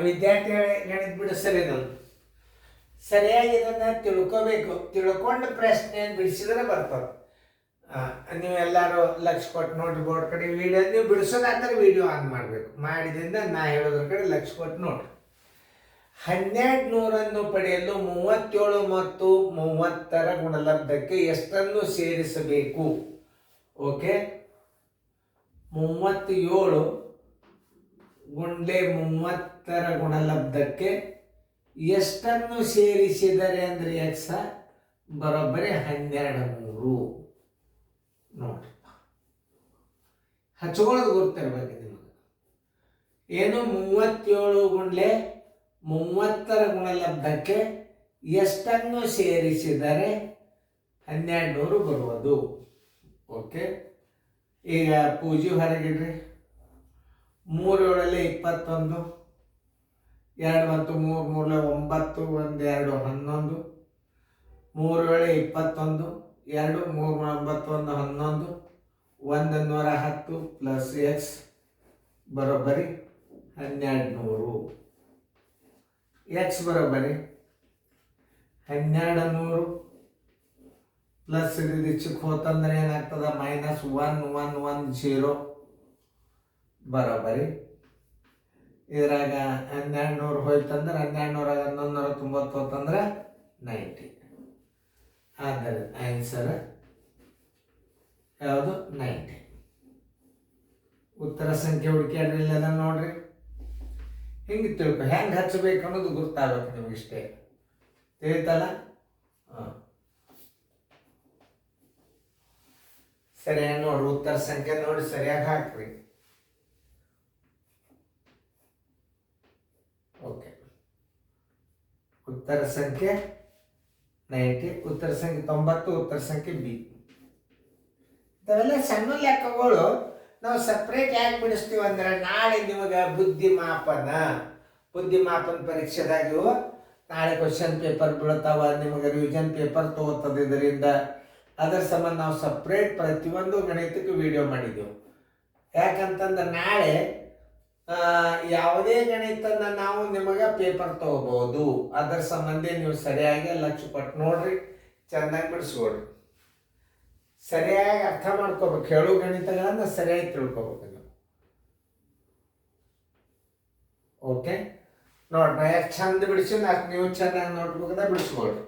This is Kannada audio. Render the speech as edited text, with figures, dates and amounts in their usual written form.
ವಿದ್ಯಾರ್ಥಿಗಳೇ ಗಣಿತ ಬಿಡಿಸಲಿ ನಾವು ಸರಿಯಾಗಿ ಇದನ್ನು ತಿಳ್ಕೋಬೇಕು. ತಿಳ್ಕೊಂಡು ಪ್ರಶ್ನೆ ಬಿಡಿಸಿದ್ರೆ ಬರ್ತದೆ. ನೀವೆಲ್ಲರೂ ಲಕ್ಷ ಕೊಟ್ಟು ನೋಡ್ರಿ ಬೋರ್ಡ್ ಕಡೆ ವಿಡಿಯೋ ನೀವು ಬಿಡಿಸೋದಾದ್ರೆ ವಿಡಿಯೋ ಆನ್ ಮಾಡಬೇಕು. ಮಾಡಿದ್ರಿಂದ ನಾ ಹೇಳೋದ್ರ ಕಡೆ ಲಕ್ಷ ಕೊಟ್ಟು ನೋಡ್ರಿ. 1200 ಪಡೆಯಲು 37 ಮತ್ತು 30ರ ಗುಣಲಬ್ಧಕ್ಕೆ ಎಷ್ಟನ್ನು ಸೇರಿಸಬೇಕು? ಓಕೆ, 37 ಗುಂಡ್ಲೆ 30ರ ಗುಣಲಬ್ಧಕ್ಕೆ ಎಷ್ಟನ್ನು ಸೇರಿಸಿದರೆ ಅಂದರೆ ಎಕ್ಸ ಬರೋಬ್ಬರಿ 1200. ನೋಡಿ, ಹಚ್ಕೊಳ್ಳೋದು ಗೊತ್ತಿರ್ಬೇಕು ನಿಮಗೆ. ಏನು 37 ಗುಂಡ್ಲೆ 30ರ ಗುಣಲಬ್ಧಕ್ಕೆ ಎಷ್ಟನ್ನು ಸೇರಿಸಿದರೆ 1200 ಬರುವುದು. ಓಕೆ, ಈಗ ಪೂಜೆ ಹೊರಗಿಡ್ರಿ. 3 7 21, 2 ಮತ್ತು 3 3 9, 1 2 11, 3 7 21, 2 3 9 1 11, 110 ಪ್ಲಸ್ ಎಕ್ಸ್ ಬರೋಬ್ಬರಿ 1200. ಎಕ್ಸ್ ಬರೋಬ್ಬರಿ 1200 ಪ್ಲಸ್ ಇದು ಚಿಕ್ಕ ಹೋತಂದ್ರೆ ಏನಾಗ್ತದ -1 1 1 0 ಬರೋಬ್ಬರಿ. ಇದ್ರಾಗ 1200 ಹೋಯ್ತಂದ್ರೆ 1200 1190 ಹೋತಂದ್ರೆ 90. ಆದ್ದರಿಂದ ಆನ್ಸರ್ ಯಾವುದು? 90. ಉತ್ತರ ಸಂಖ್ಯೆ ಹುಡುಕ್ಯಾಡ್ರಿಲ್ಲ ನೋಡ್ರಿ. ಹಿಂಗೆ ತಿಳ್ಕೊ, ಹೆಂಗೆ ಹಚ್ಚಬೇಕು ಅನ್ನೋದು ಗೊತ್ತಾಗಬೇಕು ನಿಮಗಿಷ್ಟೇ. ತಿಳಿತಲ್ಲ? ಸರಿಯಾಗಿ ನೋಡ್ರಿ, ಉತ್ತರ ಸಂಖ್ಯೆ ನೋಡಿ ಸರಿಯಾಗಿ ಹಾಕ್ರಿ. ಓಕೆ, ಉತ್ತರ ಸಂಖ್ಯೆ 90, ಉತ್ತರ ಸಂಖ್ಯೆ 90, ಉತ್ತರ ಸಂಖ್ಯೆ ಬಿ. ಇವೆಲ್ಲ ಸಣ್ಣ ಲೆಕ್ಕಗಳು ನಾವು ಸಪ್ರೇಟ್ ಯಾಕೆ ಬಿಡಿಸ್ತೀವಿ ಅಂದ್ರೆ ನಾಳೆ ನಿಮಗೆ ಬುದ್ಧಿಮಾಪನ ಪರೀಕ್ಷೆದಾಗ ನಾಳೆ ಕ್ವಶನ್ ಪೇಪರ್ ಬೀಳ್ತಾವ, ನಿಮಗೆ ರಿವಿಷನ್ ಪೇಪರ್ ತಗೋತದೆ. ಇದರಿಂದ ಅದರ ಸಂಬಂಧ ನಾವು ಸಪ್ರೇಟ್ ಪ್ರತಿಯೊಂದು ಗಣಿತಕ್ಕೆ ವಿಡಿಯೋ ಮಾಡಿದ್ದೆವು. ಯಾಕಂತಂದ್ರೆ ನಾಳೆ ಯಾವುದೇ ಗಣಿತನ ನಾವು ನಿಮಗೆ ಪೇಪರ್ ತಗೋಬಹುದು. ಅದರ ಸಂಬಂಧ ನೀವು ಸರಿಯಾಗಿ ಲಕ್ಷ ಕೊಟ್ಟು ನೋಡ್ರಿ, ಚೆನ್ನಾಗಿ ಬಿಡಿಸ್ಕೊಡ್ರಿ. ಸರಿಯಾಗಿ ಅರ್ಥ ಮಾಡ್ಕೋಬೇಕು, ಹೇಳೋ ಗಣಿತಗಳನ್ನು ಸರಿಯಾಗಿ ತಿಳ್ಕೊಬೇಕು ನೀವು. ಓಕೆ, ನೋಡ್ರಿ, ನಾ ಎಷ್ಟು ಚಂದ ಬಿಡಿಸಿ ನೀವು ಚೆನ್ನಾಗಿ ನೋಡ್ಬೇಕಂದ್ರೆ ಬಿಡಿಸ್ಕೊಳ್ರಿ.